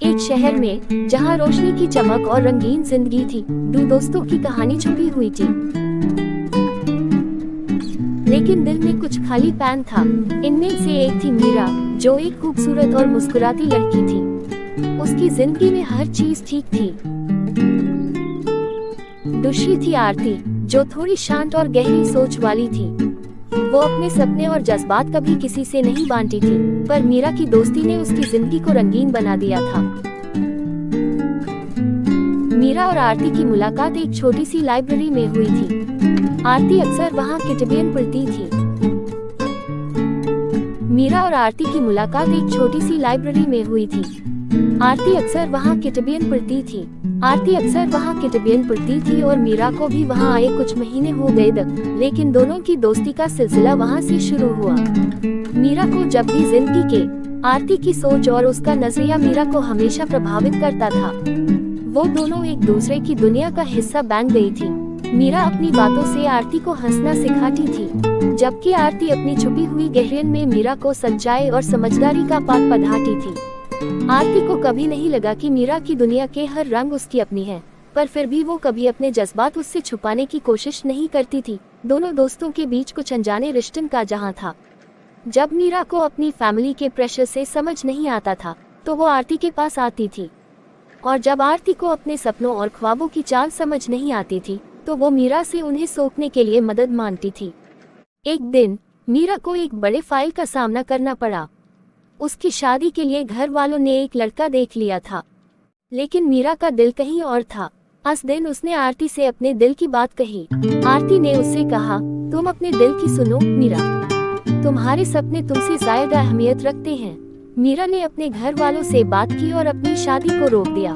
एक शहर में जहां रोशनी की चमक और रंगीन जिंदगी थी, दो दोस्तों की कहानी छुपी हुई थी। लेकिन दिल में कुछ खाली पैन था। इनमें से एक थी मीरा, जो एक खूबसूरत और मुस्कुराती लड़की थी। उसकी जिंदगी में हर चीज ठीक थी। दूसरी थी आरती, जो थोड़ी शांत और गहरी सोच वाली थी। वो अपने सपने और जज्बात कभी किसी से नहीं बांटती थी, पर मीरा की दोस्ती ने उसकी जिंदगी को रंगीन बना दिया था। मीरा और आरती की मुलाकात एक छोटी सी लाइब्रेरी में हुई थी। आरती अक्सर वहां किताबें पढ़ती थी। मीरा और आरती की मुलाकात एक छोटी सी लाइब्रेरी में हुई थी। आरती अक्सर वहां किताबें पढ़ती थी। आरती अक्सर वहां किताबें पढ़ती थी और मीरा को भी वहां आए कुछ महीने हो गए थे, लेकिन दोनों की दोस्ती का सिलसिला वहां से शुरू हुआ। मीरा को जब भी जिंदगी के आरती की सोच और उसका नजरिया मीरा को हमेशा प्रभावित करता था। वो दोनों एक दूसरे की दुनिया का हिस्सा बन गई थी। मीरा अपनी बातों से आरती को हंसना सिखाती थी, जबकि आरती अपनी छुपी हुई गहराई में मीरा को सच्चाई और समझदारी का पाठ पढ़ाती थी। आरती को कभी नहीं लगा कि मीरा की दुनिया के हर रंग उसकी अपनी है, पर फिर भी वो कभी अपने जज्बात उससे छुपाने की कोशिश नहीं करती थी। दोनों दोस्तों के बीच कुछ अनजाने रिश्तों का जहां था। जब मीरा को अपनी फैमिली के प्रेशर से समझ नहीं आता था, तो वो आरती के पास आती थी, और जब आरती को अपने सपनों और ख्वाबों की चाल समझ नहीं आती थी, तो वो मीरा से उन्हें सोचने के लिए मदद मांगती थी। एक दिन मीरा को एक बड़े फाइल का सामना करना पड़ा। उसकी शादी के लिए घर वालों ने एक लड़का देख लिया था, लेकिन मीरा का दिल कहीं और था। उस दिन उसने आरती से अपने दिल की बात कही। आरती ने उससे कहा, तुम अपने दिल की सुनो मीरा, तुम्हारे सपने तुमसे ज्यादा अहमियत रखते हैं। मीरा ने अपने घर वालों से बात की और अपनी शादी को रोक दिया।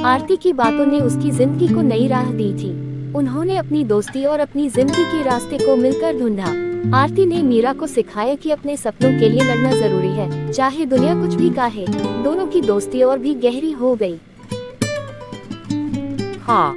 आरती की बातों ने उसकी जिंदगी को नई राह दी थी। उन्होंने अपनी दोस्ती और अपनी जिंदगी के रास्ते को मिलकर ढूंढा। आरती ने मीरा को सिखाया कि अपने सपनों के लिए लड़ना जरूरी है, चाहे दुनिया कुछ भी कहे। दोनों की दोस्ती और भी गहरी हो गई। हाँ।